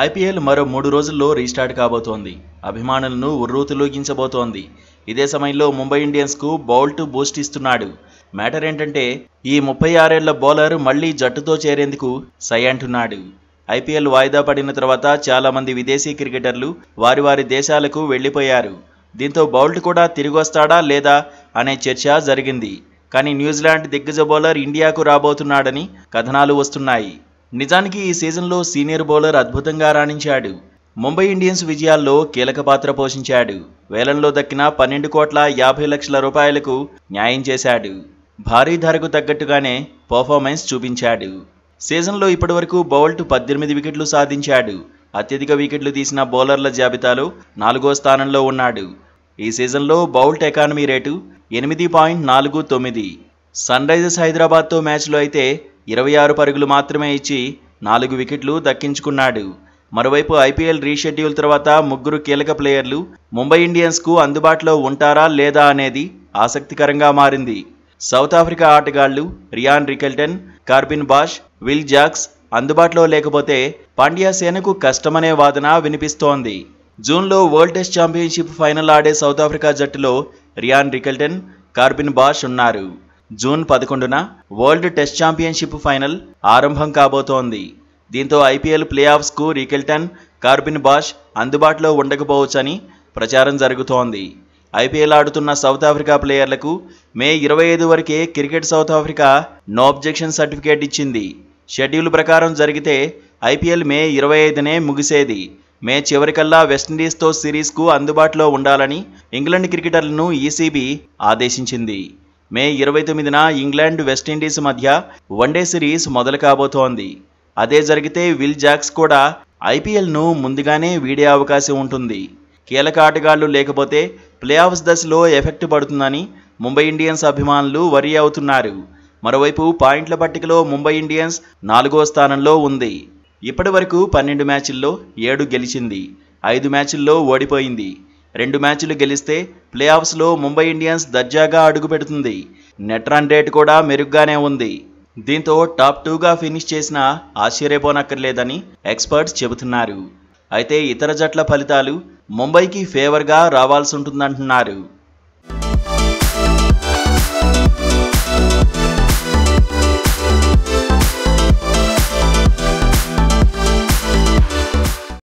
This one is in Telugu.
ఐపీఎల్ మరో 3 రోజుల్లో రీస్టార్ట్ కాబోతోంది. అభిమానులను ఉర్రూతలూగించబోతోంది. ఇదే సమయంలో ముంబై ఇండియన్స్కు బౌల్ట్ బూస్ట్ ఇస్తున్నాడు. మ్యాటర్ ఏంటంటే ఈ 36 ఏళ్ల బౌలర్ మళ్లీ జట్టుతో చేరేందుకు సై అంటున్నాడు. ఐపీఎల్ వాయిదా పడిన తర్వాత చాలా మంది విదేశీ క్రికెటర్లు వారి వారి దేశాలకు వెళ్లిపోయారు. దీంతో బౌల్ట్ కూడా తిరిగొస్తాడా లేదా అనే చర్చ జరిగింది. కానీ న్యూజిలాండ్ దిగ్గజ బౌలర్ ఇండియాకు రాబోతున్నాడని కథనాలు వస్తున్నాయి. నిజానికి ఈ సీజన్లో సీనియర్ బౌలర్ అద్భుతంగా రాణించాడు. ముంబై ఇండియన్స్ విజయాల్లో కీలక పాత్ర పోషించాడు. వేలంలో దక్కిన 12,50,00,000 రూపాయలకు న్యాయం చేశాడు. భారీ ధరకు తగ్గట్టుగానే పర్ఫార్మెన్స్ చూపించాడు. సీజన్లో ఇప్పటివరకు బౌల్ట్ 18 వికెట్లు సాధించాడు. అత్యధిక వికెట్లు తీసిన బౌలర్ల జాబితాలో 4వ స్థానంలో ఉన్నాడు. ఈ సీజన్లో Boult economy rate 8.49. Sunrisers హైదరాబాద్తో మ్యాచ్లో అయితే 26 పరుగులు మాత్రమే ఇచ్చి 4 వికెట్లు దక్కించుకున్నాడు. మరోవైపు ఐపీఎల్ రీషెడ్యూల్ తర్వాత 3 కీలక ప్లేయర్లు ముంబై ఇండియన్స్కు అందుబాటులో ఉంటారా లేదా అనేది ఆసక్తికరంగా మారింది. సౌత్ ఆఫ్రికా ఆటగాళ్లు Ryan Rickelton, Corbin Bosch, Will Jacks అందుబాటులో లేకపోతే పాండ్యా సేనకు కష్టమనే వాదన వినిపిస్తోంది. జూన్లో వరల్డ్ టెస్ట్ ఛాంపియన్షిప్ ఫైనల్ ఆడే సౌత్ ఆఫ్రికా జట్టులో రియాన్ రికెల్టన్, కార్బిన్ బాష్ ఉన్నారు. జూన్ 11న వరల్డ్ టెస్ట్ ఛాంపియన్షిప్ ఫైనల్ ఆరంభం కాబోతోంది. దీంతో ఐపీఎల్ ప్లే ఆఫ్స్కు రికెల్టన్, కార్బిన్ బాష్ అందుబాటులో ఉండకపోవచ్చని ప్రచారం జరుగుతోంది. ఐపీఎల్ ఆడుతున్న సౌత్ ఆఫ్రికా ప్లేయర్లకు మే 25 వరకే cricket South Africa no objection certificate ఇచ్చింది. షెడ్యూల్ ప్రకారం జరిగితే ఐపీఎల్ మే 25నే ముగిసేది. మే చివరికల్లా వెస్టిండీస్తో సిరీస్కు అందుబాటులో ఉండాలని ఇంగ్లాండ్ క్రికెటర్లను ఈసీబీ ఆదేశించింది. మే 29న ఇంగ్లాండ్ వెస్టిండీస్ మధ్య వన్డే సిరీస్ మొదలు కాబోతోంది. అదే జరిగితే విల్ జాక్స్ కూడా ఐపీఎల్ను ముందుగానే వీడే అవకాశం ఉంటుంది. కీలక ఆటగాళ్లు లేకపోతే ప్లే ఆఫ్స్ దశలో ఎఫెక్ట్ పడుతుందని ముంబై ఇండియన్స్ అభిమానులు వరీ అవుతున్నారు. మరోవైపు పాయింట్ల పట్టికలో ముంబై ఇండియన్స్ 4వ స్థానంలో ఉంది. ఇప్పటి వరకు 12 మ్యాచ్ల్లో 7 గెలిచింది, 5 మ్యాచ్ల్లో ఓడిపోయింది. 2 మ్యాచ్లు గెలిస్తే ప్లే ఆఫ్స్లో ముంబై ఇండియన్స్ దర్జాగా అడుగుపెడుతుంది. నెట్ రన్ రేట్ కూడా మెరుగ్గానే ఉంది. దీంతో టాప్ 2గా ఫినిష్ చేసినా ఆశ్చర్యపోనక్కర్లేదని ఎక్స్పర్ట్స్ చెబుతున్నారు. అయితే ఇతర జట్ల ఫలితాలు ముంబైకి ఫేవర్గా రావాల్సి ఉంటుందంటున్నారు.